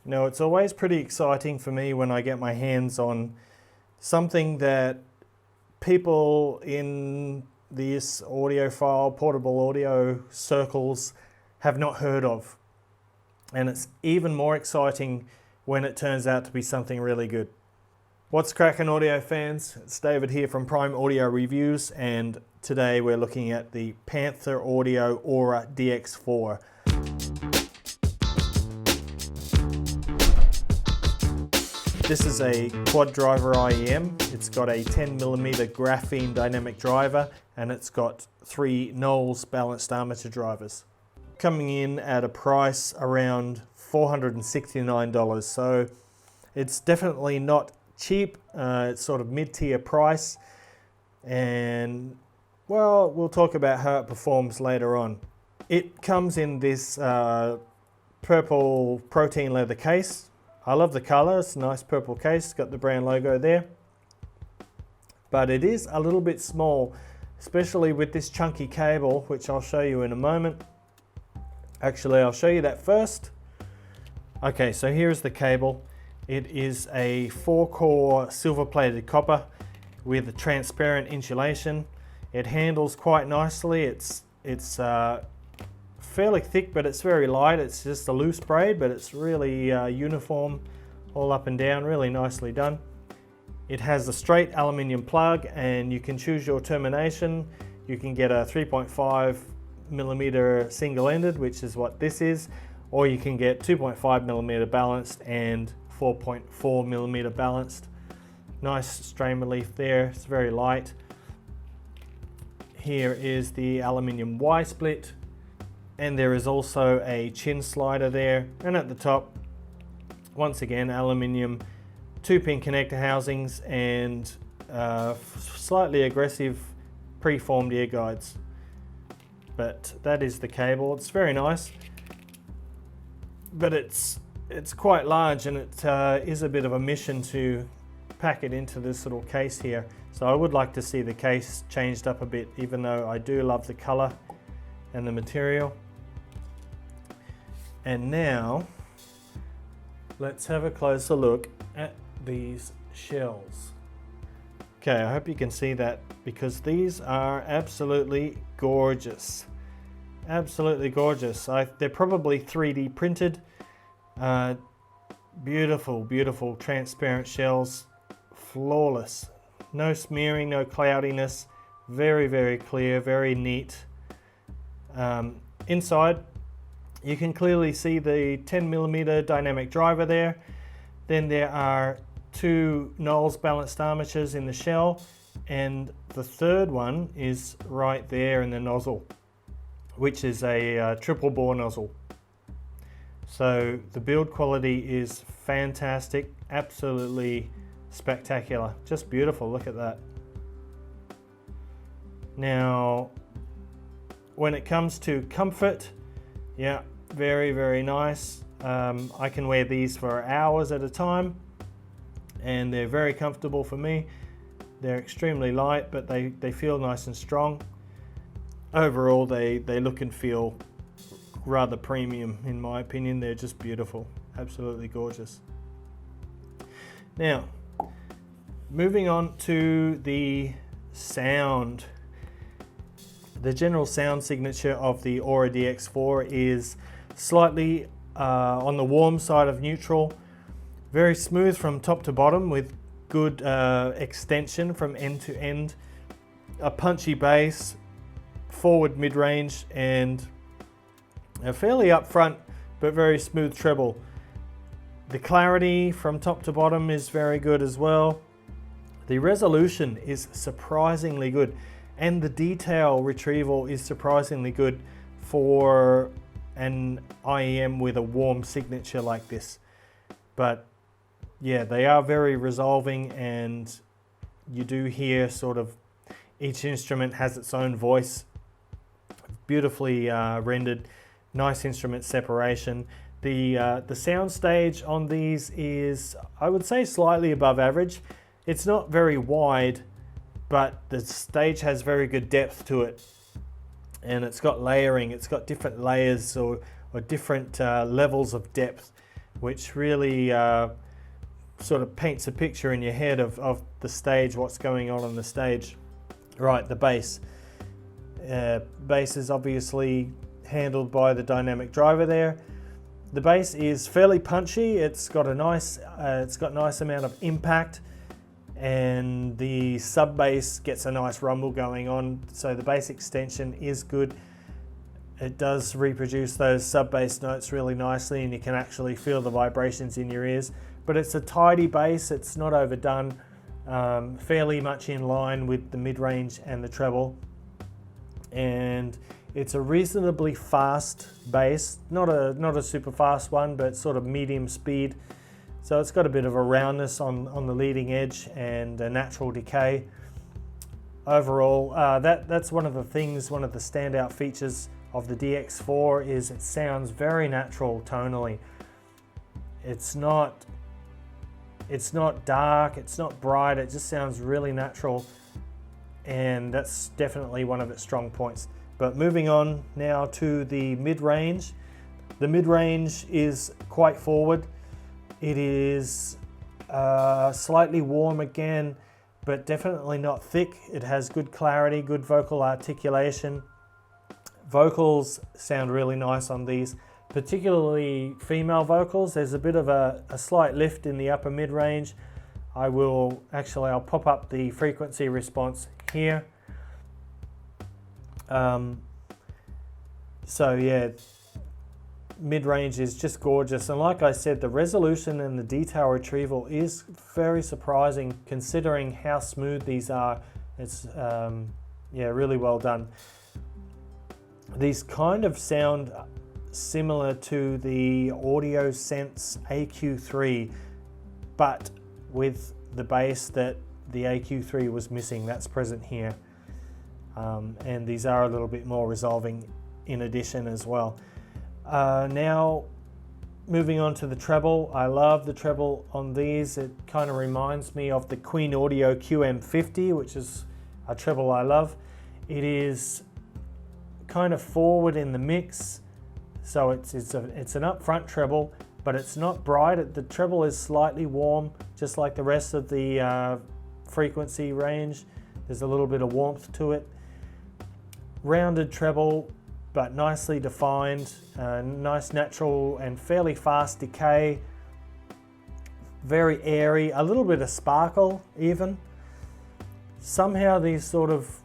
Now, it's always pretty exciting for me when I get my hands on something that people in these audiophile, portable audio circles have not heard of. And it's even more exciting when it turns out to be something really good. What's cracking, audio fans? It's David here from Prime Audio Reviews, and today we're looking at the Panther Audio Aura DX4. This is a quad driver IEM. It's got a 10mm graphene dynamic driver, and it's got 3 Knowles balanced armature drivers. Coming in at a price around $469, so it's definitely not cheap. It's sort of mid-tier price, and well, we'll talk about how it performs later on. It comes in this purple protein leather case. I love the color. It's a nice purple case. It's got the brand logo there, but it is a little bit small, especially with this chunky cable, which I'll show you in a moment. Actually, I'll show you that first. Okay, so here's the cable. It is a 4-core silver-plated copper with a transparent insulation. It handles quite nicely. It's fairly thick, but it's very light. It's just a loose braid, but it's really uniform all up and down, really nicely done. It has a straight aluminium plug, and you can choose your termination. You can get a 3.5mm single-ended, which is what this is, or you can get 2.5mm balanced and 4.4mm balanced. Nice strain relief there. It's very light. Here is the aluminium Y split, and there is also a chin slider there, and at the top, once again, aluminium 2-pin connector housings and slightly aggressive preformed ear guides. But that is the cable. It's very nice, but it's quite large, and it is a bit of a mission to pack it into this little case here. So I would like to see the case changed up a bit, even though I do love the color and the material. And now let's have a closer look at these shells. Okay, I hope you can see that, because these are absolutely gorgeous. Absolutely gorgeous. They're probably 3D printed. Beautiful, beautiful transparent shells. Flawless. No smearing, no cloudiness. Very, very clear, very neat. Inside, you can clearly see the 10mm dynamic driver there. Then there are 2 Knowles balanced armatures in the shell, and the third one is right there in the nozzle, which is a triple bore nozzle. So the build quality is fantastic, absolutely spectacular, just beautiful. Look at that. Now, when it comes to comfort, yeah, very, very nice. I can wear these for hours at a time, and they're very comfortable for me. They're extremely light, but they feel nice and strong. Overall, they look and feel rather premium, in my opinion. They're just beautiful, absolutely gorgeous. Now, moving on to the sound. The general sound signature of the Aura DX4 is slightly on the warm side of neutral, very smooth from top to bottom with good extension from end to end, a punchy bass, forward mid-range, and a fairly upfront but very smooth treble. The clarity from top to bottom is very good as well. The resolution is surprisingly good, and the detail retrieval is surprisingly good for an IEM with a warm signature like this. But yeah, they are very resolving, and you do hear sort of each instrument has its own voice. Beautifully rendered, nice instrument separation. The sound stage on these is, I would say, slightly above average. It's not very wide, but the stage has very good depth to it, and it's got layering. It's got different layers or different levels of depth, which really sort of paints a picture in your head of the stage, what's going on the stage. Right, the bass. Bass is obviously handled by the dynamic driver there. The bass is fairly punchy. It's got a nice amount of impact, and the sub bass gets a nice rumble going on. So the bass extension is good. It does reproduce those sub bass notes really nicely, and you can actually feel the vibrations in your ears. But it's a tidy bass. It's not overdone. Fairly much in line with the mid-range and the treble, and it's a reasonably fast bass, not a super fast one, but sort of medium speed. So it's got a bit of a roundness on the leading edge and a natural decay. Overall, that's one of the standout features of the DX4 is it sounds very natural tonally. It's not dark, it's not bright, it just sounds really natural, and that's definitely one of its strong points. But moving on now to the mid-range. The mid-range is quite forward. It is slightly warm again, but definitely not thick. It has good clarity, good vocal articulation. Vocals sound really nice on these, particularly female vocals. There's a bit of a slight lift in the upper mid-range. I'll pop up the frequency response here. So yeah, mid-range is just gorgeous, and like I said, the resolution and the detail retrieval is very surprising considering how smooth these are. It's yeah, really well done. These kind of sound similar to the AudioSense AQ3, but with the bass that the AQ3 was missing. That's present here, and these are a little bit more resolving in addition as well. Now moving on to the treble. I love the treble on these. It kind of reminds me of the Queen Audio QM50, which is a treble I love. It is kind of forward in the mix, so it's an upfront treble, but it's not bright. The treble is slightly warm, just like the rest of the frequency range. There's a little bit of warmth to it. Rounded treble, but nicely defined, nice natural and fairly fast decay, very airy, a little bit of sparkle even. Somehow these sort of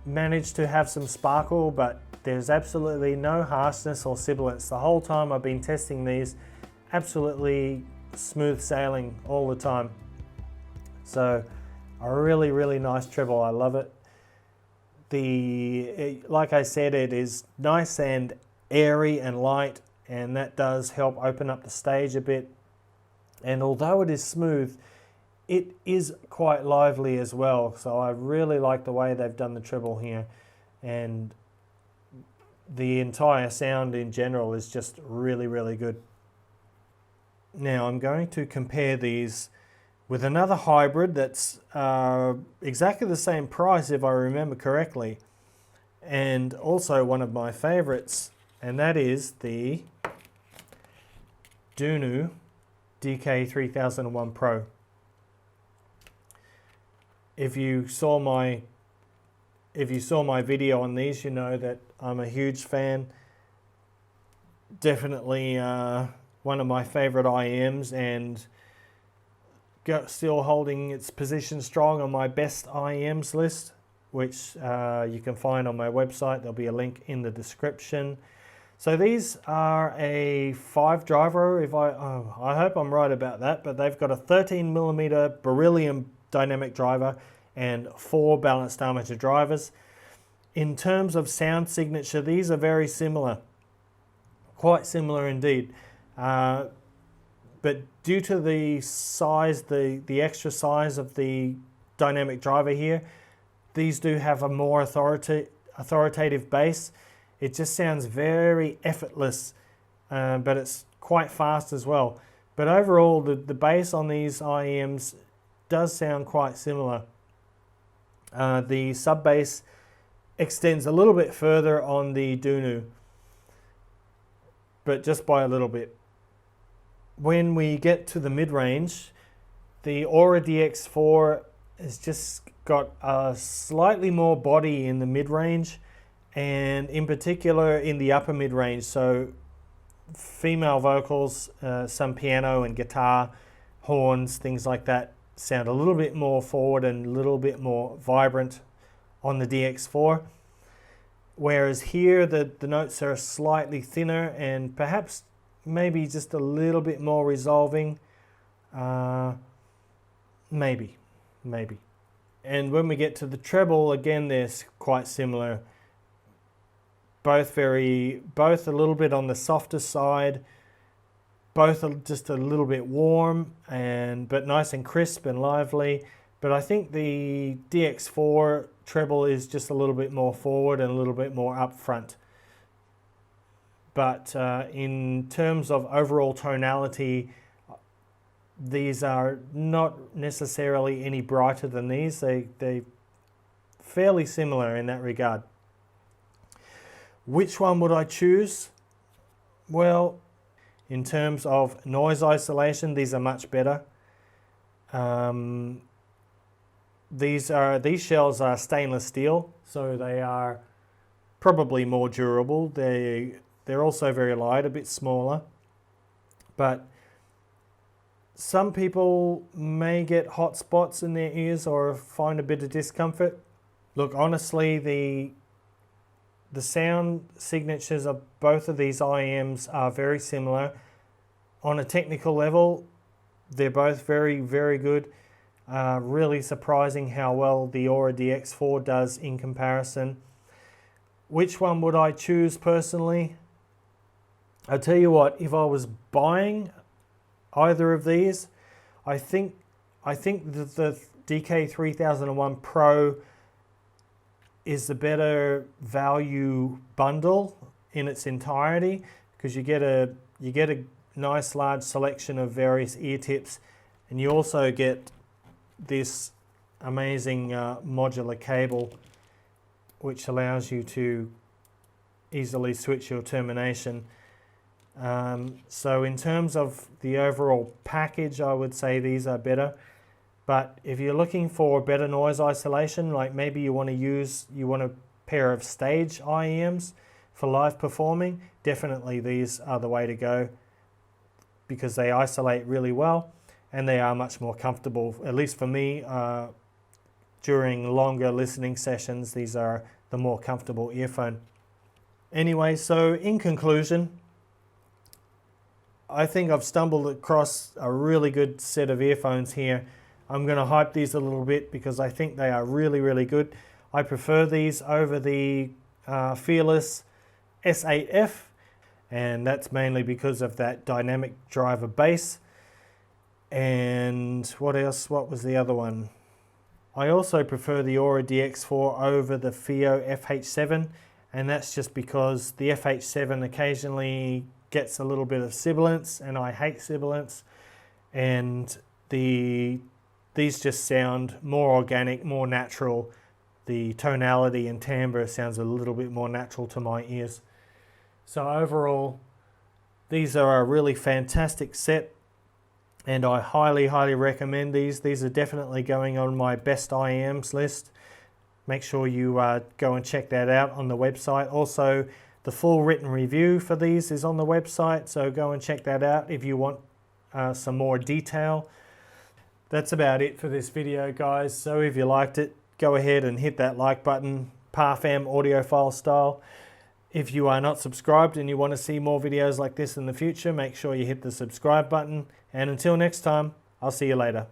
manage to have some sparkle, but there's absolutely no harshness or sibilance. The whole time I've been testing these, absolutely smooth sailing all the time. So a really, really nice treble, I love it. Like I said, it is nice and airy and light, and that does help open up the stage a bit. And although it is smooth, it is quite lively as well. So I really like the way they've done the treble here, and the entire sound in general is just really, really good. Now I'm going to compare these with another hybrid that's exactly the same price if I remember correctly, and also one of my favorites, and that is the Dunu DK3001 Pro. If you saw my video on these, you know that I'm a huge fan. Definitely one of my favorite IEMs, and still holding its position strong on my best IEMs list, which you can find on my website. There'll be a link in the description. So these are a 5-driver, I hope I'm right about that, but they've got a 13mm beryllium dynamic driver and 4 balanced armature drivers. In terms of sound signature, these are very similar, quite similar indeed. But due to the size, the extra size of the dynamic driver here, these do have a more authoritative bass. It just sounds very effortless, but it's quite fast as well. But overall, the bass on these IEMs does sound quite similar. The sub bass extends a little bit further on the Dunu, but just by a little bit. when we get to the mid-range, the Aura DX4 has just got a slightly more body in the mid-range, and in particular in the upper mid-range. So female vocals, some piano and guitar, horns, things like that sound a little bit more forward and a little bit more vibrant on the DX4. Whereas here the notes are slightly thinner and perhaps maybe just a little bit more resolving. Maybe. And when we get to the treble, again, they're quite similar. Both a little bit on the softer side, both are just a little bit warm but nice and crisp and lively. But I think the DX4 treble is just a little bit more forward and a little bit more upfront. But in terms of overall tonality, these are not necessarily any brighter than these. They're fairly similar in that regard. Which one would I choose? Well, in terms of noise isolation, these are much better. These shells are stainless steel, so they are probably more durable. They're also very light, a bit smaller. But some people may get hot spots in their ears or find a bit of discomfort. Look, honestly, the sound signatures of both of these IEMs are very similar. On a technical level, they're both very, very good. Really surprising how well the Aura DX4 does in comparison. Which one would I choose personally? I'll tell you what, if I was buying either of these, I think that the DK3001 Pro is the better value bundle in its entirety, because you get a nice large selection of various ear tips, and you also get this amazing modular cable which allows you to easily switch your termination. So in terms of the overall package, I would say these are better. But if you're looking for better noise isolation, like maybe you want a pair of stage IEMs for live performing, definitely these are the way to go, because they isolate really well and they are much more comfortable. At least for me, during longer listening sessions, these are the more comfortable earphone. Anyway, so in conclusion, I think I've stumbled across a really good set of earphones here. I'm going to hype these a little bit because I think they are really, really good. I prefer these over the Fearless S8F, and that's mainly because of that dynamic driver bass. And what else? What was the other one? I also prefer the Aura DX4 over the FIO FH7, and that's just because the FH7 occasionally gets a little bit of sibilance, and I hate sibilance, and these just sound more organic, more natural. The tonality and timbre sounds a little bit more natural to my ears. So overall, these are a really fantastic set, and I highly, highly recommend these. These are definitely going on my best IEMs list. Make sure you go and check that out on the website. Also, the full written review for these is on the website, so go and check that out if you want some more detail. That's about it for this video, guys. So if you liked it, go ahead and hit that like button, Parfam audiophile style. If you are not subscribed and you want to see more videos like this in the future, make sure you hit the subscribe button. And until next time, I'll see you later.